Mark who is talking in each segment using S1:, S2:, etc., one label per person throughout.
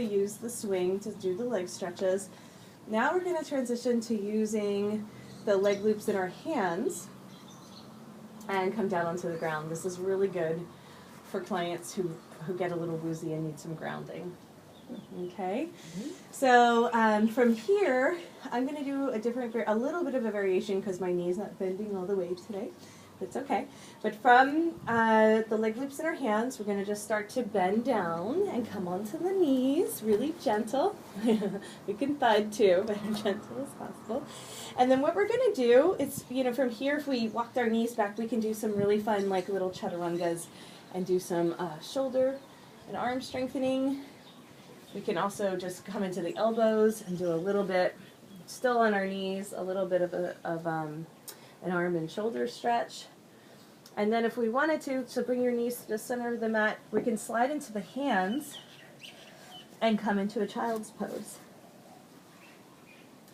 S1: Use the swing to do the leg stretches. Now we're going to transition to using the leg loops in our hands and come down onto the ground. This is really good for clients who get a little woozy and need some grounding. Okay, so from here, I'm going to do a little bit of a variation because my knee's not bending all the way today. It's okay. But from the leg loops in our hands, we're going to just start to bend down and come onto the knees, really gentle. We can thud too, but as gentle as possible. And then what we're going to do is, from here, if we walked our knees back, we can do some really fun, like little chaturangas and do some shoulder and arm strengthening. We can also just come into the elbows and do a little bit, still on our knees, a little bit of an arm and shoulder stretch. And then if we wanted to bring your knees to the center of the mat, we can slide into the hands and come into a child's pose.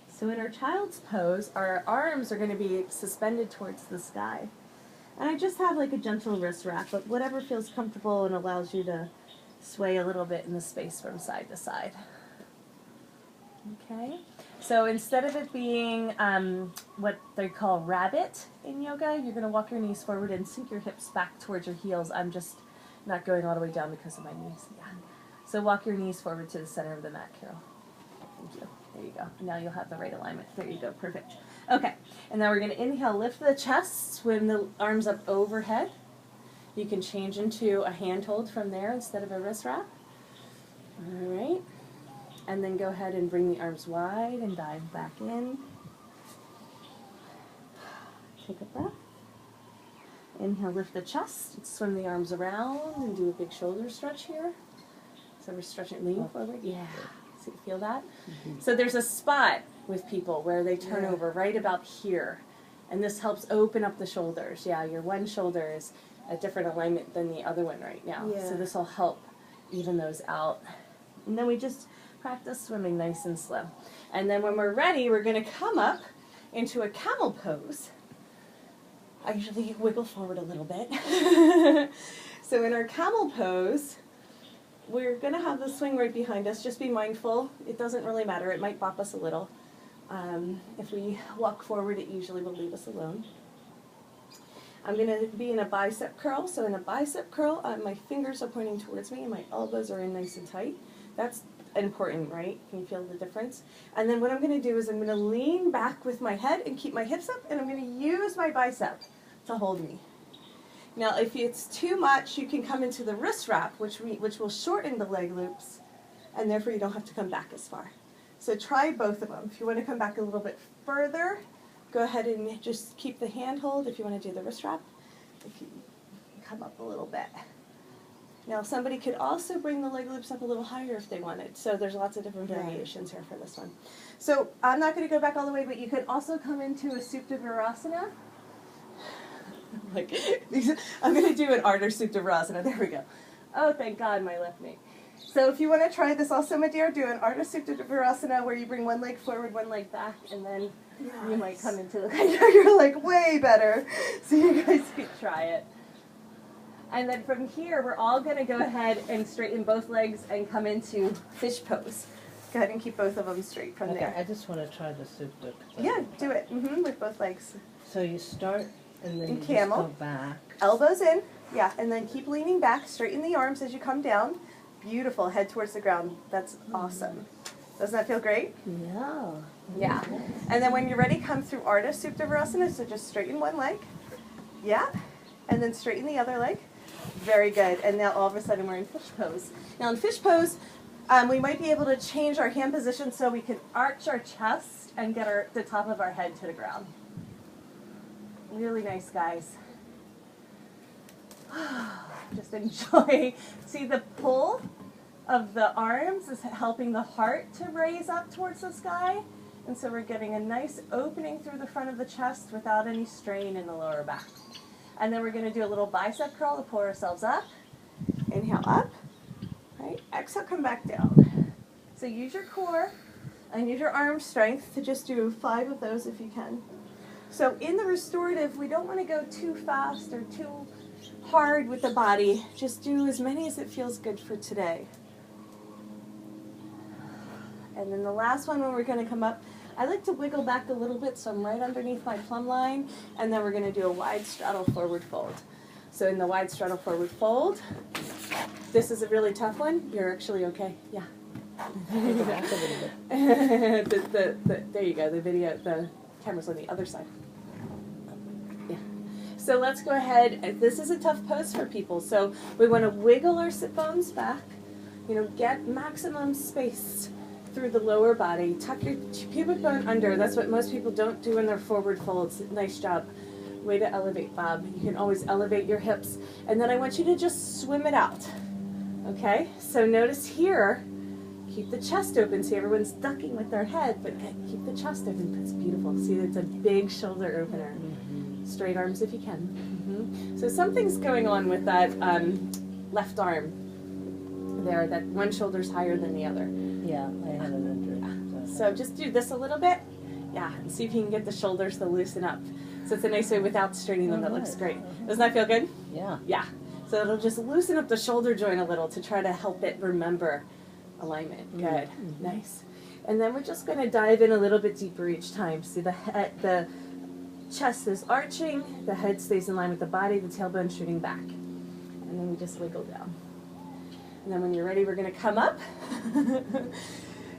S1: So in our child's pose, our arms are going to be suspended towards the sky. And I just have like a gentle wrist wrap, but whatever feels comfortable and allows you to sway a little bit in the space from side to side. Okay, so instead of it being what they call rabbit in yoga, you're going to walk your knees forward and sink your hips back towards your heels. I'm just not going all the way down because of my knees. Yeah. So walk your knees forward to the center of the mat, Carol. Thank you. There you go. Now you'll have the right alignment. There you go. Perfect. Okay, and now we're going to inhale, lift the chest, swim the arms up overhead. You can change into a hand hold from there instead of a wrist wrap. All right. And then go ahead and bring the arms wide and dive back in. Take a breath. Inhale, lift the chest, swim the arms around and do a big shoulder stretch here. So we're stretching, lean forward. Yeah. So you feel that? Mm-hmm. So there's a spot with people where they turn over right about here. And this helps open up the shoulders. Yeah, your one shoulder is a different alignment than the other one right now. Yeah. So this will help even those out. And then we just practice swimming nice and slow. And then when we're ready, we're going to come up into a camel pose. I usually wiggle forward a little bit. So in our camel pose, we're going to have the swing right behind us. Just be mindful. It doesn't really matter. It might bop us a little. If we walk forward, it usually will leave us alone. I'm going to be in a bicep curl. So in a bicep curl, my fingers are pointing towards me and my elbows are in nice and tight. That's important, right? Can you feel the difference? And then what I'm going to do is I'm going to lean back with my head and keep my hips up, and I'm going to use my bicep to hold me. Now, if it's too much, you can come into the wrist wrap, which will shorten the leg loops, and therefore you don't have to come back as far. So try both of them. If you want to come back a little bit further, go ahead and just keep the hand hold. If you want to do the wrist wrap, if you come up a little bit. Now, somebody could also bring the leg loops up a little higher if they wanted. So there's lots of different variations here for this one. So I'm not going to go back all the way, but you could also come into a Supta Virasana. I'm going to do an Ardha Supta Virasana. There we go. Oh, thank God, my left knee. So if you want to try this also, my dear, do an Ardha Supta Virasana where you bring one leg forward, one leg back, and then you might come into the you're like way better. So you guys could try it. And then from here, we're all going to go ahead and straighten both legs and come into fish pose. Go ahead and keep both of them straight from there.
S2: I just want to try the supta.
S1: Yeah, do it. With both legs.
S2: So you start and then you
S1: camel.
S2: just go back.
S1: Elbows in. Yeah, and then keep leaning back. Straighten the arms as you come down. Beautiful. Head towards the ground. That's awesome. Doesn't that feel great?
S2: Yeah.
S1: Yeah. And then when you're ready, come through Ardha Supta Virasana. So just straighten one leg. Yeah. And then straighten the other leg. Very good. And now all of a sudden we're in fish pose. Now in fish pose, we might be able to change our hand position so we can arch our chest and get the top of our head to the ground. Really nice, guys. Just enjoy. See, the pull of the arms is helping the heart to raise up towards the sky. And so we're getting a nice opening through the front of the chest without any strain in the lower back. And then we're going to do a little bicep curl to pull ourselves up. Inhale up. Right. Exhale, come back down. So use your core and use your arm strength to just do 5 of those if you can. So in the restorative, we don't want to go too fast or too hard with the body. Just do as many as it feels good for today. And then the last one when we're going to come up, I like to wiggle back a little bit so I'm right underneath my plumb line, and then we're going to do a wide straddle forward fold. So in the wide straddle forward fold, this is a really tough one. You're actually okay. Yeah.
S2: Back a little bit.
S1: There you go, the camera's on the other side. Yeah. So let's go ahead. This is a tough pose for people. So we want to wiggle our sit bones back, get maximum space through the lower body. Tuck your pubic bone under. That's what most people don't do in their forward folds. Nice job. Way to elevate, Bob. You can always elevate your hips. And then I want you to just swim it out. Okay? So notice here, keep the chest open. See, everyone's ducking with their head, but keep the chest open. It's beautiful. See, it's a big shoulder opener. Straight arms if you can. So something's going on with that left arm there, that one shoulder's higher than the other.
S2: Yeah, I had an injury.
S1: So just do this a little bit. Yeah, and see if you can get the shoulders to loosen up. So it's a nice way without straining them. That looks great. Doesn't that feel good?
S2: Yeah.
S1: Yeah. So it'll just loosen up the shoulder joint a little to try to help it remember alignment. Good. Nice. And then we're just going to dive in a little bit deeper each time. See, the chest is arching, the head stays in line with the body, the tailbone shooting back. And then we just wiggle down. And then when you're ready, we're going to come up.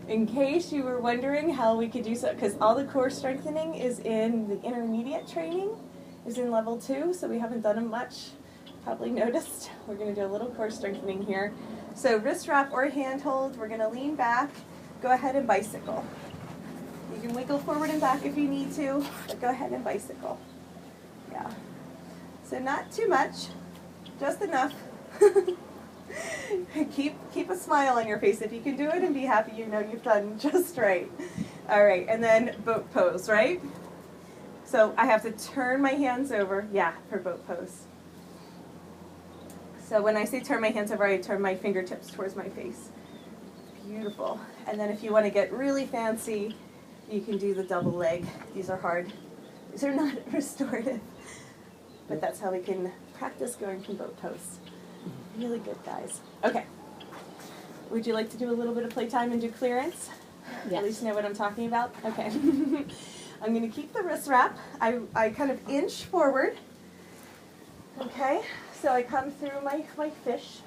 S1: In case you were wondering how we could do so, because all the core strengthening is in the intermediate training, is in level 2, so we haven't done them much. Probably noticed. We're going to do a little core strengthening here. So wrist wrap or hand hold, we're going to lean back, go ahead and bicycle. You can wiggle forward and back if you need to, but go ahead and bicycle. Yeah. So not too much, just enough. Keep a smile on your face. If you can do it and be happy, you know you've done just right. All right, and then boat pose, right? So I have to turn my hands over, yeah, for boat pose. So when I say turn my hands over, I turn my fingertips towards my face. Beautiful. And then if you want to get really fancy, you can do the double leg. These are hard. These are not restorative. But that's how we can practice going from boat pose. Really good, guys. Okay. Would you like to do a little bit of playtime and do clearance?
S2: Yes.
S1: At least know what I'm talking about? Okay. I'm going to keep the wrist wrap. I kind of inch forward. Okay. So I come through my fish.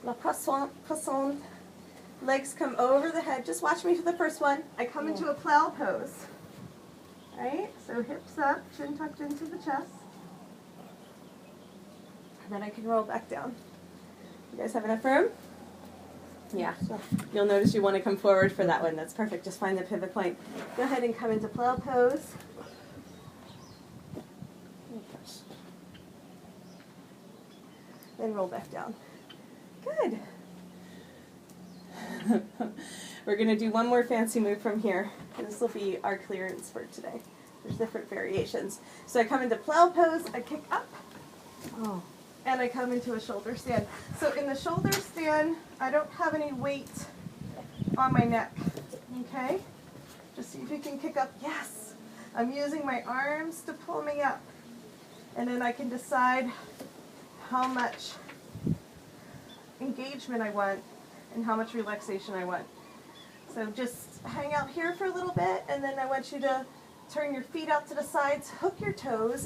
S1: La poisson. Legs come over the head. Just watch me for the first one. I come into a plow pose. Right? So hips up, chin tucked into the chest. And then I can roll back down. You guys have enough room? Yeah. You'll notice you want to come forward for that one. That's perfect. Just find the pivot point. Go ahead and come into plow pose. Then roll back down. Good. We're going to do one more fancy move from here. And this will be our clearance for today. There's different variations. So I come into plow pose, I kick up. Oh. And I come into a shoulder stand. So in the shoulder stand, I don't have any weight on my neck, okay? Just see if you can kick up. Yes! I'm using my arms to pull me up. And then I can decide how much engagement I want and how much relaxation I want. So just hang out here for a little bit, and then I want you to turn your feet out to the sides, hook your toes,